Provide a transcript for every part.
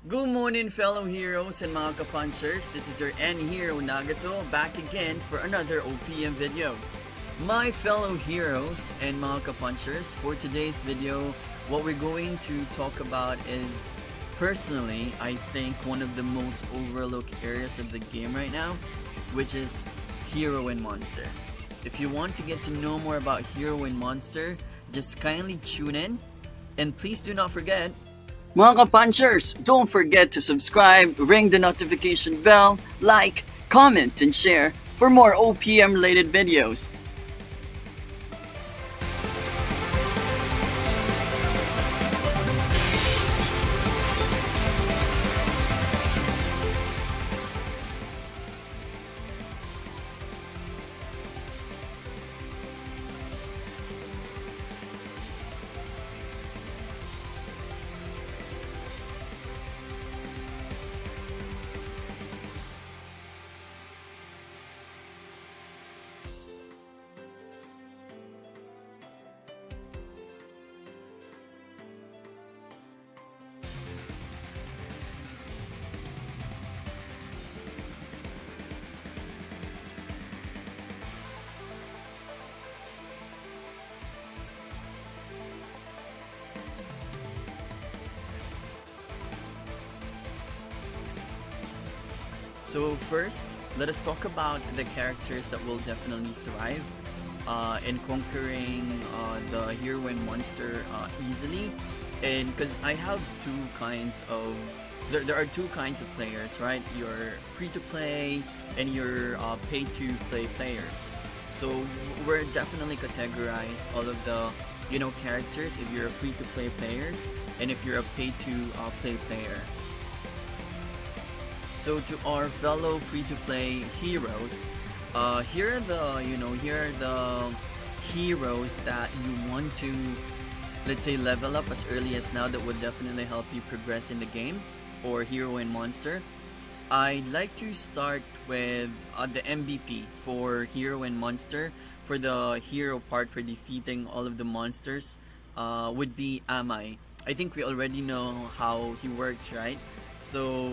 Good morning, fellow heroes and mga kapunchers. This is your N Hero Nagato back again for another OPM video. My fellow heroes and mga kapunchers, for today's video, what we're going to talk about is, personally, I think one of the most overlooked areas of the game right now, which is Hero and Monster. If you want to get to know more about Hero and Monster, just kindly tune in, and please do not forget, mga kapunchers, don't forget to subscribe, ring the notification bell, like, comment, and share for more OPM related videos. So first, let us talk about the characters that will definitely thrive in conquering the Hero and Monster easily. And because I have there are two kinds of players, right? Your free-to-play and your pay-to-play players. So we're definitely categorize all of the characters if you're a free-to-play players and if you're a pay-to-play player. So to our fellow free-to-play heroes, here are the heroes that you want to, let's say, level up as early as now that would definitely help you progress in the game, or Hero and Monster. I'd like to start with the MVP for Hero and Monster. For the hero part, for defeating all of the monsters, would be Amai. I think we already know how he works, right? So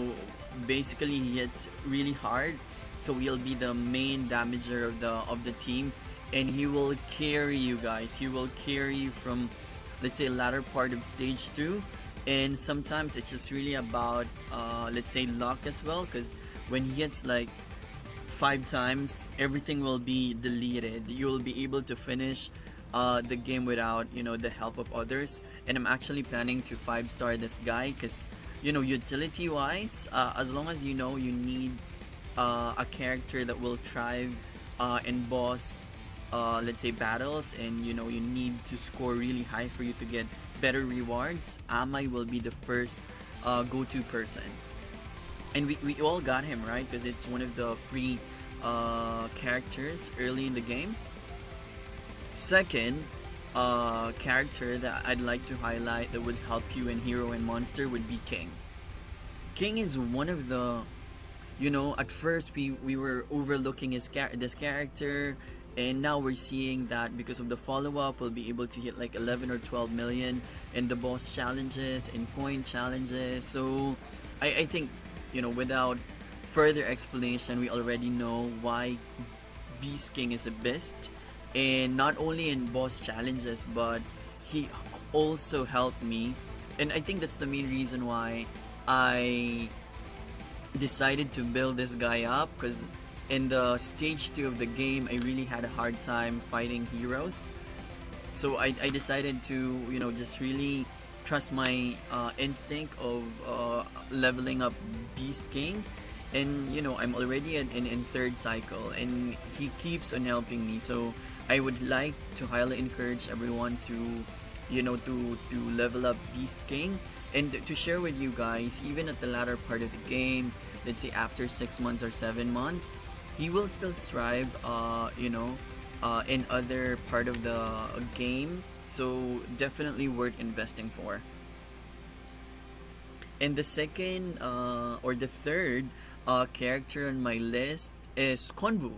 basically he hits really hard, so he'll be the main damager of the team, and he will carry you guys. He will carry you from, let's say, latter part of stage 2, and sometimes it's just really about let's say luck as well, because when he hits like 5 times, everything will be deleted. You will be able to finish the game without the help of others. And I'm actually planning to 5-star this guy because utility wise, as long as you need a character that will thrive in boss let's say battles, and you need to score really high for you to get better rewards, Amai will be the first go-to person. And we all got him, right? Because it's one of the free characters early in the game. Second character that I'd like to highlight that would help you in Hero and Monster would be King. King is one of the, at first we were overlooking this character, and now we're seeing that because of the follow-up, we'll be able to hit like 11 or 12 million in the boss challenges and coin challenges. So I think, without further explanation, we already know why Beast King is a beast. And not only in boss challenges, but he also helped me, and I think that's the main reason why I decided to build this guy up, because in the stage 2 of the game I really had a hard time fighting heroes. So I decided to just really trust my instinct of leveling up Beast King. And I'm already in 3rd cycle, and he keeps on helping me. So I would like to highly encourage everyone to to level up Beast King, and to share with you guys, even at the latter part of the game, let's say after 6 months or 7 months, he will still strive in other part of the game. So definitely worth investing for. And the second or the third character on my list is Konbu.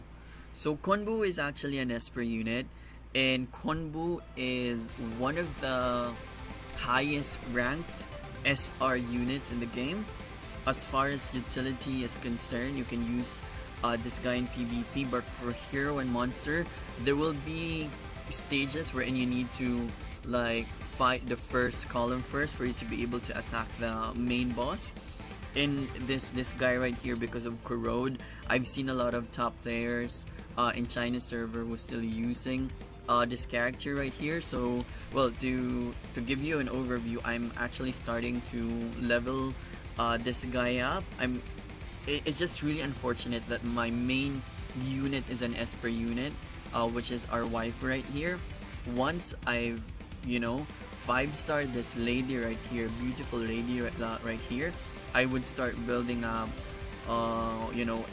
So Konbu is actually an Esper unit, and Konbu is one of the highest ranked SR units in the game. As far as utility is concerned, you can use this guy in PvP, but for hero and monster, there will be stages wherein you need to like fight the first column first for you to be able to attack the main boss. In this guy right here, because of corrode, I've seen a lot of top players in China server who's still using this character right here. So well, to give you an overview, I'm actually starting to level this guy up. It's just really unfortunate that my main unit is an Esper unit, which is our wife right here. Once I've, you know, 5-star this lady right here, beautiful lady right here, I would start building up, you know,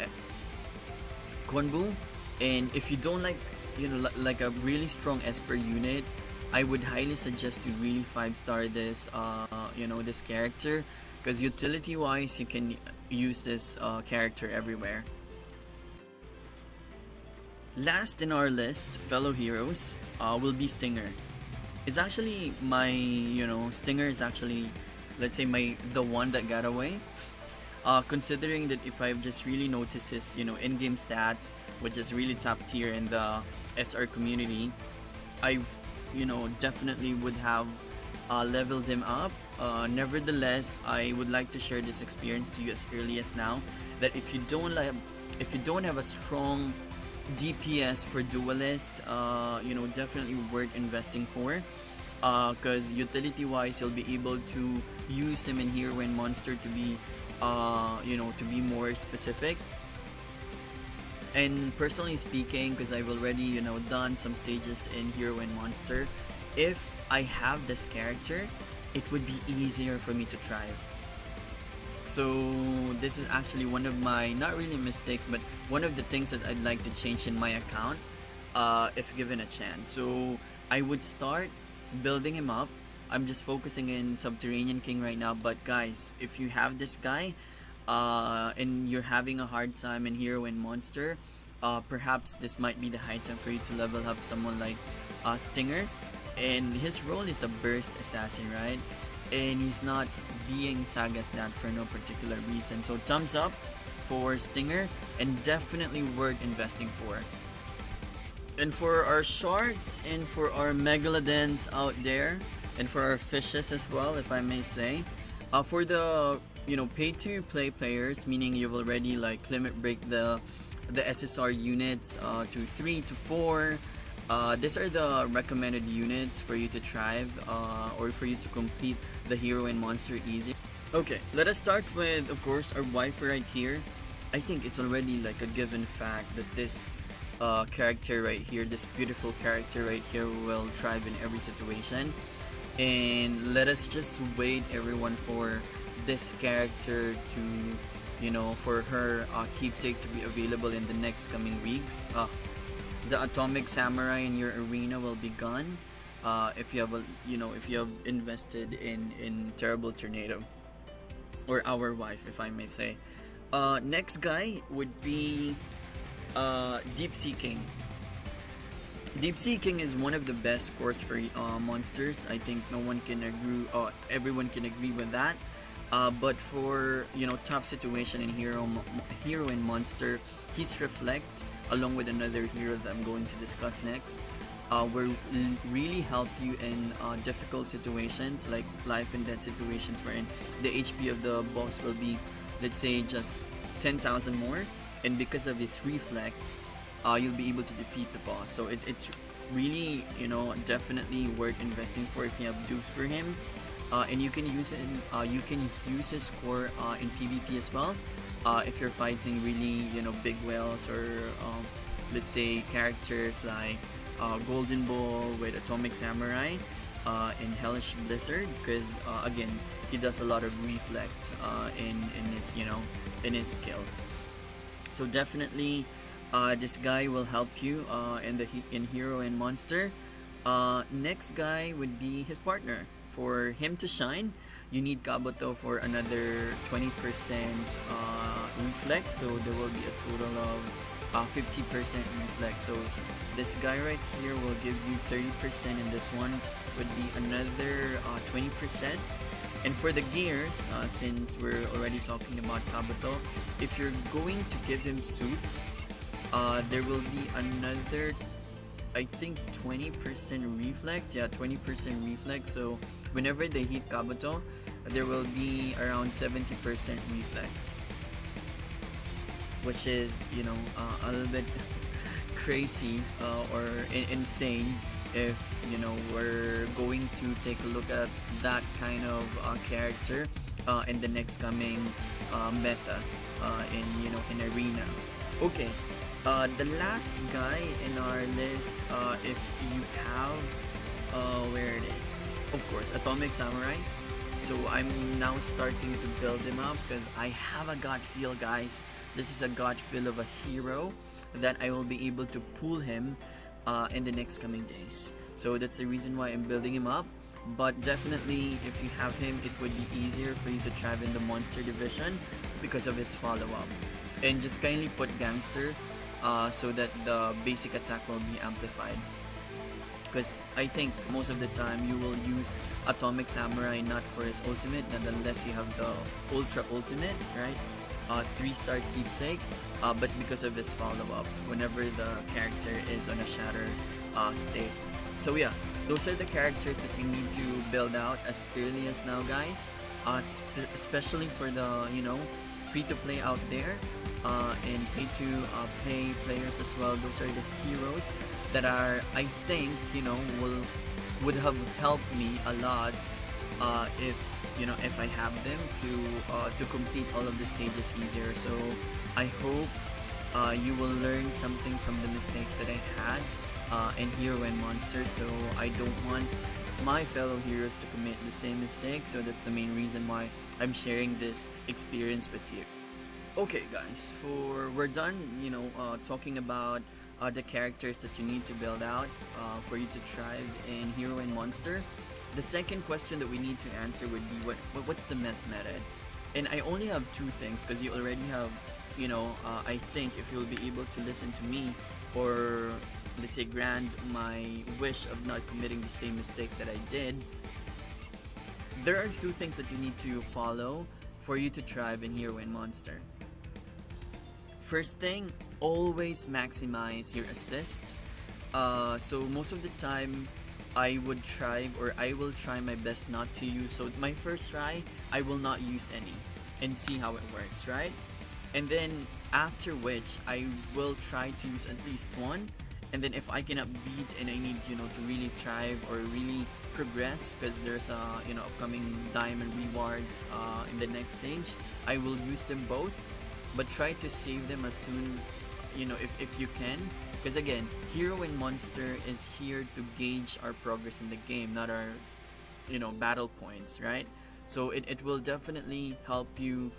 Konbu. And if you don't like, you know, like a really strong Esper unit, I would highly suggest to really 5-star this, you know, this character, because utility wise, you can use this character everywhere. Last in our list, fellow heroes, will be Stinger. It's actually my, you know, Stinger is actually, let's say, the one that got away. Considering that if I've just really noticed his, you know, in-game stats, which is really top tier in the SR community, I, you know, definitely would have leveled him up. Nevertheless, I would like to share this experience to you as early as now, that if you don't have a strong DPS for duelist, you know, definitely worth investing for, because utility wise, you'll be able to use him in hero and monster to be, you know, to be more specific. And personally speaking, because I've already, you know, done some stages in hero and monster, if I have this character, it would be easier for me to thrive. So this is actually one of my, not really mistakes, but one of the things that I'd like to change in my account, if given a chance. So I would start building him up. I'm just focusing in Subterranean King right now, but guys, if you have this guy, and you're having a hard time in hero and monster, perhaps this might be the high time for you to level up someone like Stinger. And his role is a burst assassin, right? And he's not being tagged as that for no particular reason. So thumbs up for Stinger, and definitely worth investing for. And for our sharks and for our megalodons out there, and for our fishes as well, if I may say, for the, you know, pay-to-play players, meaning you've already like limit break the SSR units to 3 to 4. These are the recommended units for you to thrive, or for you to complete the hero and monster easy. Okay, let us start with, of course, our wife right here. I think it's already like a given fact that this character right here, this beautiful character right here, will thrive in every situation. And let us just wait, everyone, for this character to, you know, for her keepsake to be available in the next coming weeks. The atomic samurai in your arena will be gone if you have if you have invested in terrible tornado, or our wife, if I may say. Next guy would be Deep Sea King. Deep Sea King is one of the best cores for monsters. I think no one can agree, everyone can agree with that. But for, you know, tough situation in hero and monster, his Reflect, along with another hero that I'm going to discuss next, will really help you in difficult situations, like life and death situations, wherein the HP of the boss will be, let's say, just 10,000 more, and because of his Reflect, you'll be able to defeat the boss. So it's really, you know, definitely worth investing for if you have dupes for him. And you can use it you can use his core in PvP as well, if you're fighting really, you know, big whales, or let's say characters like Golden Bull with Atomic Samurai in Hellish Blizzard, because again, he does a lot of Reflect in his, you know, in his skill. So definitely this guy will help you in hero and monster. Next guy would be his partner. For him to shine, you need Kabuto for another 20% Reflect, so there will be a total of 50% Reflect. So this guy right here will give you 30%, and this one would be another 20%. And for the gears, since we're already talking about Kabuto, if you're going to give him suits, there will be another, I think, 20% reflect. Yeah, 20% reflect. So whenever they hit Kabuto, there will be around 70% reflect, which is, a little bit crazy, or insane, if we're going to take a look at that kind of character in the next coming meta, in arena. Okay, the last guy in our list, if you have, where it is, of course, Atomic Samurai. So I'm now starting to build him up because I have a gut feel, guys. This is a gut feel of a hero that I will be able to pull him in the next coming days. So that's the reason why I'm building him up. But definitely, if you have him, it would be easier for you to thrive in the monster division because of his follow-up. And just kindly put Gangster so that the basic attack will be amplified. Because I think most of the time you will use Atomic Samurai not for his ultimate, not unless you have the Ultra Ultimate, right? 3-star keepsake, but because of his follow-up whenever the character is on a shatter state. So yeah, those are the characters that we need to build out as early as now, guys. Especially for the free-to-play out there, and pay-to-play players as well. Those are the heroes that are, I think, would have helped me a lot if I have them to complete all of the stages easier. So I hope you will learn something from the mistakes that I had in Hero and Monster. So I don't want my fellow heroes to commit the same mistake. So that's the main reason why I'm sharing this experience with you. Okay, guys, we're done. Talking about the characters that you need to build out for you to thrive in Hero and Monster. The second question that we need to answer would be what's the mess method? And I only have two things because you already have, I think if you'll be able to listen to me, or let's say grant my wish of not committing the same mistakes that I did, there are two things that you need to follow for you to thrive in Hero and Monster. First thing, always maximize your assists. So most of the time, I would try, or I will try my best not to use. So my first try, I will not use any, and see how it works, right? And then after which, I will try to use at least one. And then if I cannot beat and I need to really thrive or really progress, because there's upcoming diamond rewards in the next stage, I will use them both. But try to save them as soon, if you can, because again, Hero and Monster is here to gauge our progress in the game, not our battle points, right? So it will definitely help you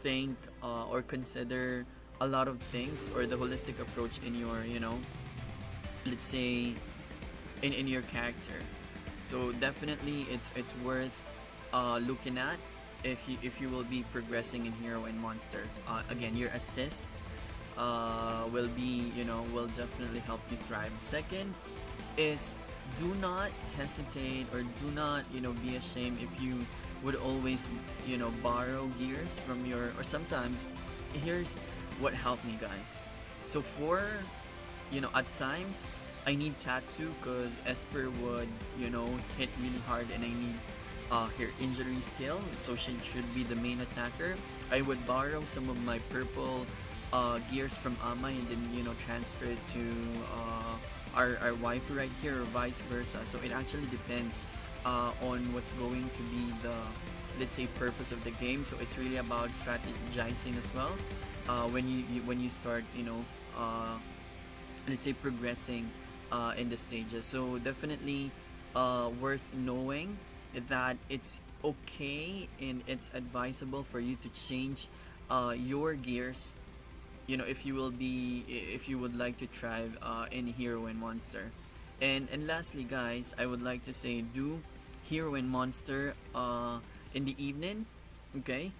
think or consider a lot of things, or the holistic approach in your let's say in your character. So definitely it's worth looking at if you will be progressing in Hero and Monster. Again, your assist will definitely help you thrive. Second is, do not hesitate, or do not be ashamed if you would always borrow gears from your, or sometimes, here's what helped me, guys. So for at times I need Tatsu because Esper would hit really hard, and I need her injury skill, so she should be the main attacker. I would borrow some of my purple gears from Amai, and then transfer it to our waifu right here, or vice versa. So it actually depends on what's going to be the, let's say, purpose of the game. So it's really about strategizing as well when you start let's say progressing in the stages. So definitely worth knowing that it's okay and it's advisable for you to change your gears, if you would like to thrive in Hero and Monster. And lastly, guys, I would like to say, do Hero and Monster in the evening. Okay,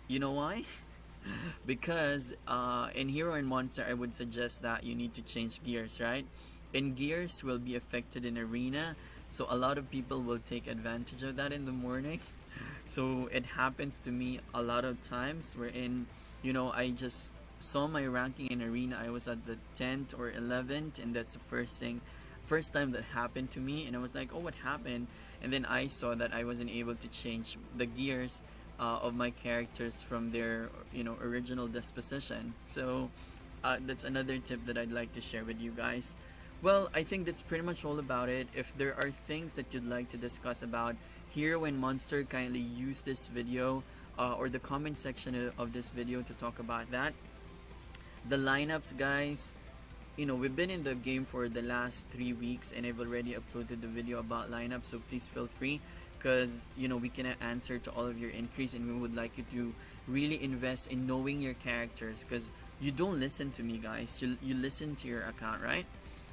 you know why? Because in Hero and Monster, I would suggest that you need to change gears, right? And gears will be affected in arena, so a lot of people will take advantage of that in the morning. So it happens to me a lot of times wherein, I just saw my ranking in arena. I was at the 10th or 11th, and that's the first time that happened to me. And I was like, oh, what happened? And then I saw that I wasn't able to change the gears of my characters from their, original disposition. So that's another tip that I'd like to share with you guys. Well, I think that's pretty much all about it. If there are things that you'd like to discuss about Hero and Monster, kindly use this video or the comment section of this video to talk about that. The lineups, guys, we've been in the game for the last 3 weeks, and I've already uploaded the video about lineups, so please feel free, because we cannot answer to all of your inquiries, and we would like you to really invest in knowing your characters, because you don't listen to me, guys. You listen to your account, right?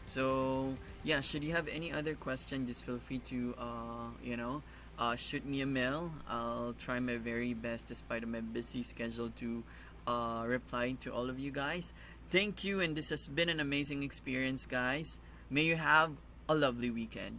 So yeah, should you have any other question, just feel free to shoot me a mail. I'll try my very best, despite my busy schedule, to reply to all of you guys. Thank you, and this has been an amazing experience, guys. May you have a lovely weekend.